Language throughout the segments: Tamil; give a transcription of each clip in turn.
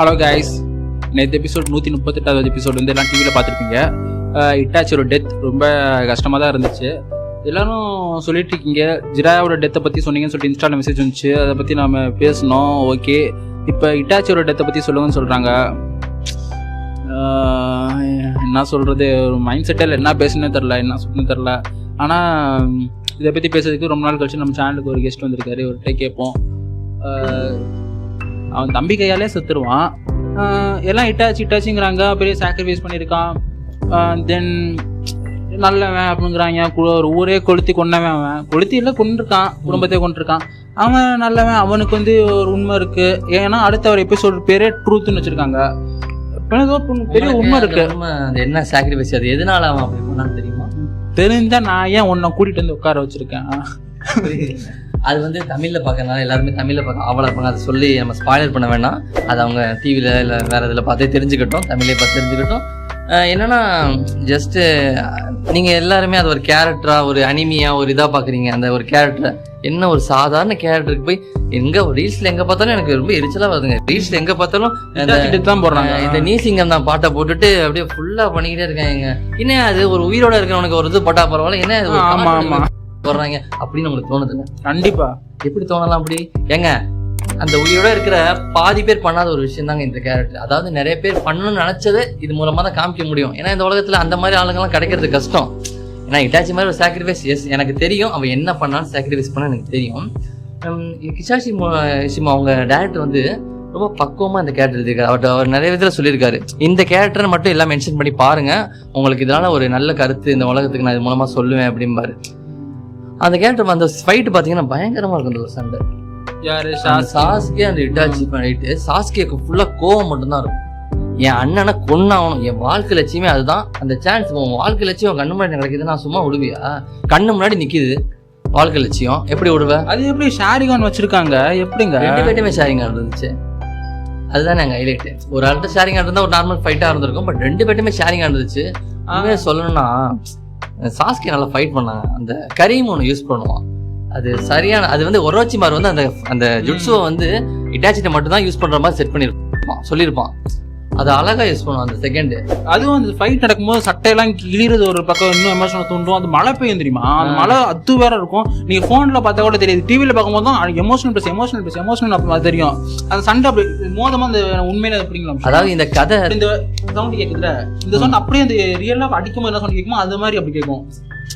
ஹலோ கைஸ், நேற்று எபிசோட் 138வது எபிசோட் வந்து எல்லாம் டிவியில் பார்த்துருப்பீங்க. இட்டாச்சியோட டெத் ரொம்ப கஷ்டமாக தான் இருந்துச்சு. எல்லோரும் சொல்லிட்டு இருக்கீங்க, ஜிராயோட டெத்தை பற்றி சொன்னீங்கன்னு சொல்லிட்டு இன்ஸ்டாவில் மெசேஜ் வந்துச்சு. அதை பற்றி நம்ம பேசணும். ஓகே, இப்போ இட்டாச்சியோட டெத்தை பற்றி சொல்லுங்கன்னு சொல்கிறாங்க. என்ன சொல்கிறது, ஒரு மைண்ட் செட்டில் என்ன பேசுனே தெரில, என்ன சொல்லணும்னு தெரில. ஆனால் இதை பற்றி பேசுறதுக்கு ரொம்ப நாள் கழிச்சு நம்ம சேனலுக்கு ஒரு கெஸ்ட் வந்திருக்காரு. ஒருட்டே கேட்போம். அவன் தம்பி கையாலே செத்துருவான். எல்லாம் இட்டாச்சிங்கிறாங்க, பெரிய சாக்ரிஃபைஸ் பண்ணியிருக்கான், தென் நல்லவன் அப்படிங்கிறாங்க. ஒரு ஊரே கொளுத்தி கொண்டவன், அவன் கொளுத்தி இல்லை கொண்டிருக்கான், குடும்பத்தை கொண்டிருக்கான். அவன் நல்லவன், அவனுக்கு வந்து ஒரு உண்மை இருக்கு. ஏன்னா அடுத்த ஒரு எபிசோடு பேரே ட்ரூத்னு வச்சிருக்காங்க. பெரிய உண்மை இருக்கு. என்ன சாக்ரிஃபைஸ், அது எதனால அவன் அப்படி பண்ணான்னு தெரியுமா? தெரிஞ்சா நான் ஏன் உன்னை கூட்டிட்டு வந்து உட்கார வச்சிருக்கேன். அது வந்து தமிழில் பார்க்கறதுனால எல்லாருமே தமிழில் பார்க்க அவ்வளோ இருப்பாங்க. அதை சொல்லி நம்ம ஸ்பாய்லர் பண்ண வேணாம். அது அவங்க டிவியில் இல்லை வேறு இதில் பார்த்தே தெரிஞ்சுக்கிட்டோம், தமிழே பார்த்து தெரிஞ்சுக்கிட்டோம். என்னென்னா ஜஸ்ட்டு நீங்கள் எல்லாருமே அது ஒரு கேரக்டராக, ஒரு அனிமியாக, ஒரு இதாக பார்க்குறீங்க. அந்த ஒரு கேரக்டரை என்ன ஒரு சாதாரண கேரக்டருக்கு போய் எங்கே ரீல்ஸில் எங்கே பார்த்தாலும் எனக்கு ரொம்ப எரிச்சலாக வருதுங்க. ரீல்ஸில் எங்கே பார்த்தாலும் தான் போடுறாங்க. இந்த நீசிங்கம் தான் பாட்டை போட்டுட்டு அப்படியே ஃபுல்லாக பண்ணிக்கிட்டே இருக்காங்க. என்ன அது ஒரு உயிரோட இருக்கிறவனுக்கு ஒரு இது பட்டா பரவாயில்ல, என்ன போடுறாங்க அப்படின்னு நம்மளுக்கு தோணுதுங்க. கண்டிப்பா. எப்படி தோணலாம் அப்படி? ஏங்க, அந்த உயிரோட இருக்கிற பாதி பேர் பண்ணாத ஒரு விஷயம் தாங்க இந்த கேரக்டர். அதாவது நிறைய பேர் பண்ணணும்னு நினைச்சதை இது மூலமா தான் காமிக்க முடியும். ஏன்னா இந்த உலகத்துல அந்த மாதிரி ஆளுங்கெல்லாம் கிடைக்கிறது கஷ்டம். ஏன்னா இட்டாச்சி மாதிரி ஒரு சாக்ரிஃபைஸ், எஸ் எனக்கு தெரியும், அவன் என்ன பண்ணாலும் சாக்ரிஃபைஸ் பண்ண எனக்கு தெரியும். கிசாஷி சிமா அவங்க டேரக்டர் வந்து ரொம்ப பக்குவமா இந்த கேரக்டர் இருக்காரு. அவர் நிறைய விதத்தில் சொல்லியிருக்காரு. இந்த கேரக்டர் மட்டும் எல்லாம் மென்ஷன் பண்ணி பாருங்க, உங்களுக்கு இதனால ஒரு நல்ல கருத்து இந்த உலகத்துக்கு நான் இது மூலமா சொல்லுவேன் அப்படிம்பாரு. அந்த கேரக்டர் அந்த ஃபைட் பார்த்தீங்கன்னா பயங்கரமா இருக்கும். அந்த ஒரு சண்டை சாஸ்கே அந்த இட்டாச்சி பண்ணிட்டு சாஸ்கேக்கு ஃபுல்லா கோவம் மட்டும்தான் இருக்கும். என் அண்ணனை கொன்னாகணும், என் வாழ்க்கை லட்சியமே அதுதான். அந்த சான்ஸ் உன் வாழ்க்கை லட்சியம் கண்ணு முன்னாடி கிடைக்குது, நான் சும்மா விடுவியா? கண்ணு முன்னாடி நிக்குது வாழ்க்கை லட்சியம், எப்படி விடுவேன்? அது எப்படி ஷேரிங்கான் வச்சிருக்காங்க? எப்படிங்க ரெண்டு பேருமே ஷேரிங்கான் இருந்துச்சு. அதுதான் எங்க ஹைலைட். ஒரு ஆள்கிட்ட ஷேரிங்கான் இருந்தா ஒரு நார்மல் ஃபைட்டா இருந்திருக்கும். பட் ரெண்டு பேருமே ஷேரிங்கான் இருந்துச்சு. சொல்லணும்னா சாஸ்கே நல்லா ஃபைட் பண்ணாங்க. அந்த கரீம் ஒன்று யூஸ் பண்ணுவான், அது சரியான, அது வந்து ஒரோச்சிமார் வந்து அந்த ஜுட்ஸுவை வந்து இட்டாச்சிட்ட மட்டும் தான் யூஸ் பண்ற மாதிரி செட் பண்ணிருப்பான், சொல்லியிருப்பான். அது அழகா யூஸ் பண்ணுவான் அந்த செகண்ட். அதுவும் அந்த ஃபைட் நடக்கும்போது சட்டையெல்லாம் கிளிறது ஒரு பக்கம் இன்னும் எமோஷனல் தூண்டும். அது மழை பெய்யும் தெரியுமா? அந்த மழை அது வேற இருக்கும். நீங்க போன்ல பார்த்தா கூட தெரியாது, டிவியில பார்க்கும்போது தான் எமோஷனல் அப்படி தெரியும். அந்த சண்டை அப்படி மோதமா அந்த உண்மையில அப்படிங்களா? அதாவது இந்த கதை இந்த சவுண்ட் கேட்குதுல, இந்த சவுண்ட் அப்படியே அந்த ரியலா அடிக்கும்போது என்ன சவுண்ட் கேட்குமோ அது மாதிரி அப்படி கேட்கும்.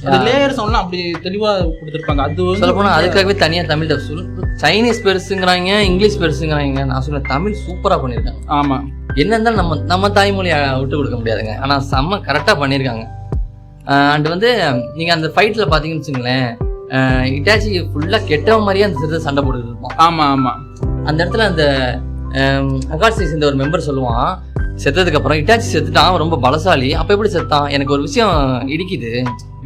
அந்த லேயர் சவுண்ட்லாம் அப்படி தெளிவா கொடுத்துருப்பாங்க. அது சொல்ல போனா அதுக்காகவே தனியா தமிழ் சைனீஸ் பெருசுங்கிறாங்க, இங்கிலீஷ் பெருசுங்கிறாங்க. நான் சொல்ல தமிழ் சூப்பரா பண்ணிருக்காங்க. ஆமா, என்ன இருந்தாலும் நம்ம தாய்மொழியை விட்டு கொடுக்க முடியாதுங்க. ஆனா செம்ம கரெக்டா பண்ணிருக்காங்க. அண்ட் வந்து நீங்க அந்த ஃபைட்ல பாத்தீங்கன்னு வச்சுங்களேன், இட்டாச்சி ஃபுல்லா கெட்டவ மாதிரியே அந்த சிறுத்தை சண்டை போட்டுட்டு இருப்போம். ஆமா ஆமா. அந்த இடத்துல அந்த அகாட்சி சேர்ந்த ஒரு மெம்பர் சொல்லுவான், செத்ததுக்கு அப்புறம் இட்டாச்சி செத்துட்டான், ரொம்ப பலசாலி. அப்ப எப்படி செத்தான்? எனக்கு ஒரு விஷயம் இடிக்குது,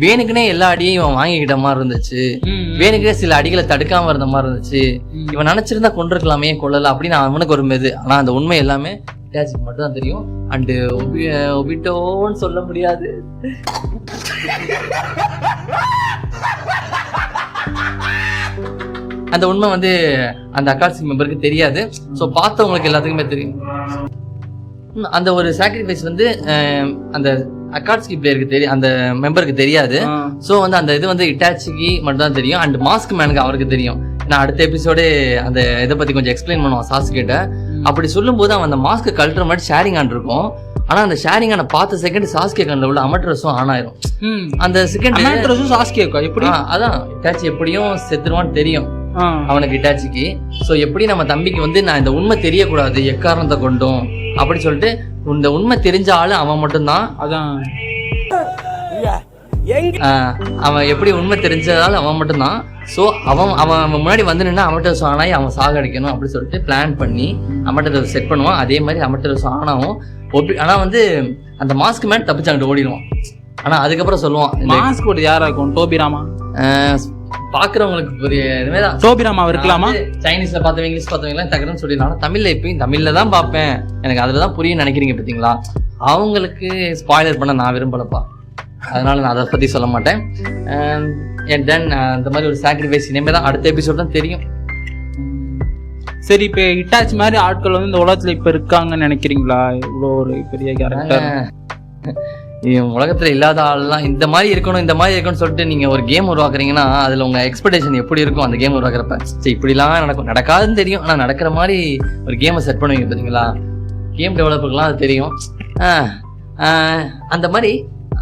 வேணுக்குனே எல்லா அடியும் இவன் வாங்கிக்கிட்ட மாதிரி இருந்துச்சு, வேணுக்குனே சில அடிகளை தடுக்காம இருந்த மாதிரி இருந்துச்சு, இவன் நினைச்சிருந்தா கொண்டிருக்கலாமே, கொள்ளல அப்படின்னு அவனுக்கு ஒரு மெது. ஆனா அந்த உண்மை எல்லாமே இட்டாச்சிக்கு மட்டும் தான் தெரியும். அண்டு ஒபிட்டோன்னு சொல்ல முடியாது. அந்த உண்மை வந்து அந்த அகாட்சி மெம்பருக்கு தெரியாது. ஸோ பார்த்தவங்களுக்கு எல்லாத்துக்குமே தெரியும். அந்த ஒரு சாக்ரிஃபைஸ் வந்து அந்த அகாட்சி பிளேயருக்கு தெரியும், அந்த மெம்பருக்கு தெரியாது. ஸோ வந்து அந்த இது வந்து இட்டாச்சிக்கு மட்டும் தான் தெரியும். அண்ட் மாஸ்க் மேனுக்கு அவருக்கு தெரியும். நான் அடுத்த எபிசோடு அந்த இதை பத்தி கொஞ்சம் எக்ஸ்பிளைன் பண்ணுவான் சாஸ்கிட்ட. அப்படி சொல்லும் போது அவன் அந்த மாஸ்க் கழட்டுற மாதிரி ஷேரிங் ஆன் இருக்கும். ஆனா அந்த ஷேரிங் ஆன பார்த்த செகண்ட் சாஸ்கே கண்ணில் உள்ள அமட்ரஸும் ஆன் ஆயிரும். அந்த செகண்ட் சாஸ்கே எப்படி அதான் இட்டாச்சி எப்படியும் செத்துருவான்னு தெரியும் அவனுக்கு, இட்டாச்சிக்கு. ஸோ எப்படி நம்ம தம்பிக்கு வந்து நான் இந்த உண்மை தெரியக்கூடாது எக்காரணத்தை கொண்டும் அப்படி சொல்லிட்டு இந்த உண்மை தெரிஞ்ச ஆளு அவன் மட்டும்தான். அதான் அவன் எப்படி உண்மை தெரிஞ்சதால அவன் மட்டும்தான். ஸோ அவன் முன்னாடி வந்து நின்று அமட்டர்ஸ் ஆனாய் அவன் சாகடிக்கணும் அப்படி சொல்லிட்டு பிளான் பண்ணி அமட்டர்ஸ் செட் பண்ணுவான். அதே மாதிரி அமட்டர்ஸ் ஆனாவும் ஆனா வந்து அந்த மாஸ்க் மேன் தப்பிச்சு அங்கிட்டு ஓடிடுவான். ஆனா அதுக்கப்புறம் சொல்லுவான், மாஸ்க் போட்டு யாரா இருக்கும்? டோபிராமா. பாக்குறவங்களுக்கு புரிய டோபிராமா இருக்கலாமா? சைனீஸ்ல பார்த்தவங்க, இங்கிலீஷ் பார்த்தவங்க டக்குன்னு சொல்லிடலாம். தமிழ்ல இப்பயும் தமிழ்ல தான் பார்ப்பேன், எனக்கு அதுலதான் புரியும் நினைக்கிறீங்க பார்த்தீங்களா? அவங்களுக்கு ஸ்பாய்லர் பண்ண நான் விரும்பலப்பா, அதனால நான் அதை பத்தி சொல்ல மாட்டேன். அந்த மாதிரி ஒரு சாக்ரிஃபைஸ் இனிமே தான் அடுத்த எபிசோட் தான் தெரியும். சரி, இப்போ இட்டாச்சி மாதிரி ஆட்கள் வந்து இந்த உலகத்துல இப்ப இருக்காங்கன்னு நினைக்கிறீங்களா? இவ்வளோ ஒரு பெரிய கேரக்டர் உலகத்துல இல்லாத ஆள்லாம் இந்த மாதிரி இருக்கணும் இந்த மாதிரி இருக்கணும்னு சொல்லிட்டு நீங்க ஒரு கேம் உருவாக்குறீங்கன்னா அதுல உங்க எக்ஸ்பெக்டேஷன் எப்படி இருக்கும் அந்த கேம் உருவாக்குறப்ப? சரி, இப்படிலாம் நடக்கும், நடக்காதுன்னு தெரியும், ஆனா நடக்கிற மாதிரி ஒரு கேமை செட் பண்ணுவீங்க பார்த்தீங்களா? கேம் டெவலப்பருக்குலாம் அது தெரியும். அந்த மாதிரி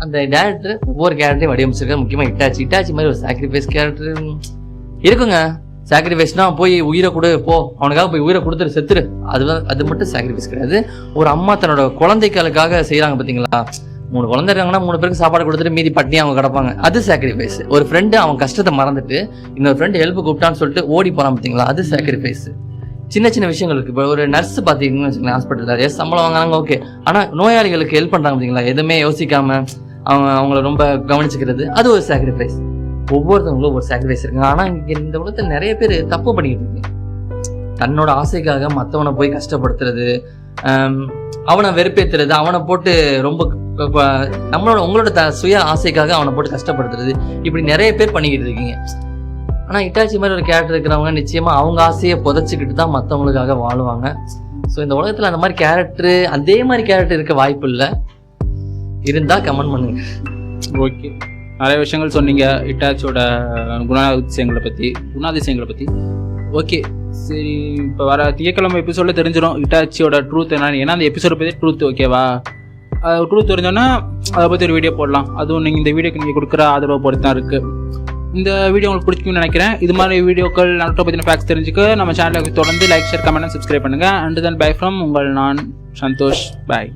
அந்த டேரக்டர் ஒவ்வொரு கேரக்டரையும் வடிவமைச்சிருக்க. முக்கியமாக இட்டாச்சி மாதிரி ஒரு சாக்ரிஃபைஸ் கேரக்டர் இருக்குங்க. சாக்ரிஃபைஸ்னா போய் உயிரை கொடு, போ அவனுக்காக போய் உயிரை கொடுத்துரு செத்துரு, அது மட்டும் சாக்ரிஃபைஸ் கிடையாது. ஒரு அம்மா தன்னோட குழந்தைகளுக்காக செய்கிறாங்க பார்த்தீங்களா? 3 குழந்தை இருக்காங்கன்னா 3 பேருக்கு சாப்பாடு கொடுத்துட்டு மீதி பட்டினி அவங்க கிடப்பாங்க, அது சாக்ரிஃபைஸ். ஒரு ஃப்ரெண்டு அவன் கஷ்டத்தை மறந்துட்டு இன்னொரு ஃப்ரெண்டு ஹெல்ப் கூப்பிட்டான்னு சொல்லிட்டு ஓடி போகிறான் பார்த்தீங்களா? அது சாக்ரிஃபைஸ். சின்ன சின்ன விஷயங்கள் இருக்குது. இப்போ ஒரு நர்ஸ் பார்த்தீங்கன்னு வச்சுக்கோங்களேன், ஹாஸ்பிட்டலில் சம்பளம் வாங்குறாங்க, ஓகே, ஆனால் நோயாளிகளுக்கு ஹெல்ப் பண்ணுறாங்க பார்த்தீங்களா? எதுவுமே யோசிக்காமல் அவங்கள ரொம்ப கவனிச்சுக்கிறது, அது ஒரு சாக்ரிஃபைஸ். ஒவ்வொருத்தவங்களும் ஒரு சாக்ரிஃபைஸ் இருக்குங்க. ஆனால் இங்கே இந்த உலகத்தில் நிறைய பேர் தப்பு பண்ணிக்கிட்டு இருக்கீங்க. தன்னோட ஆசைக்காக மற்றவனை போய் கஷ்டப்படுத்துறது, அவனை வெறுப்பேற்றுறது, அவனை போட்டு ரொம்ப உங்களோட சுய ஆசைக்காக அவனை போட்டு கஷ்டப்படுத்துறது, இப்படி நிறைய பேர் பண்ணிக்கிட்டு இருக்கீங்க. ஆனால் இட்டாச்சி மாதிரி ஒரு கேரக்டர் இருக்கிறவங்க நிச்சயமாக அவங்க ஆசையை புதைச்சிக்கிட்டு தான் மற்றவங்களுக்காக வாழுவாங்க. ஸோ இந்த உலகத்தில் அந்த மாதிரி கேரக்டரு, அதே மாதிரி கேரக்டர் இருக்க வாய்ப்பு இல்லை. இருந்தால் கமெண்ட் பண்ணுங்க. ஓகே, நிறைய விஷயங்கள் சொன்னீங்க இட்டாச்சியோட குணாதிசயங்களை பற்றி. ஓகே, சரி, இப்போ வர திங்கட்கிழமை எபிசோட தெரிஞ்சிடும் இட்டாச்சியோட ட்ரூத் என்னன்னு. ஏன்னா அந்த எபிசோட பற்றி ட்ரூத், ஓகேவா? ட்ரூத் தெரிஞ்சோன்னா அதை பற்றி ஒரு வீடியோ போடலாம். அதுவும் நீங்கள் இந்த வீடியோக்கு நீங்கள் கொடுக்குற ஆதரவை பொறுத்து தான் இருக்குது. இந்த வீடியோ உங்களுக்கு பிடிக்கும்னு நினைக்கிறேன். இது மாதிரி வீடியோக்கள் நாட்டை பற்றின ஃபேக்ட்ஸ் தெரிஞ்சுக்க நம்ம சேனலுக்கு தொடர்ந்து லைக், ஷேர், கமெண்ட், சப்ஸ்கிரைப் பண்ணுங்கள். அண்ட் தென் பை ஃப்ரம் உங்கள் நான் சந்தோஷ். பாய்.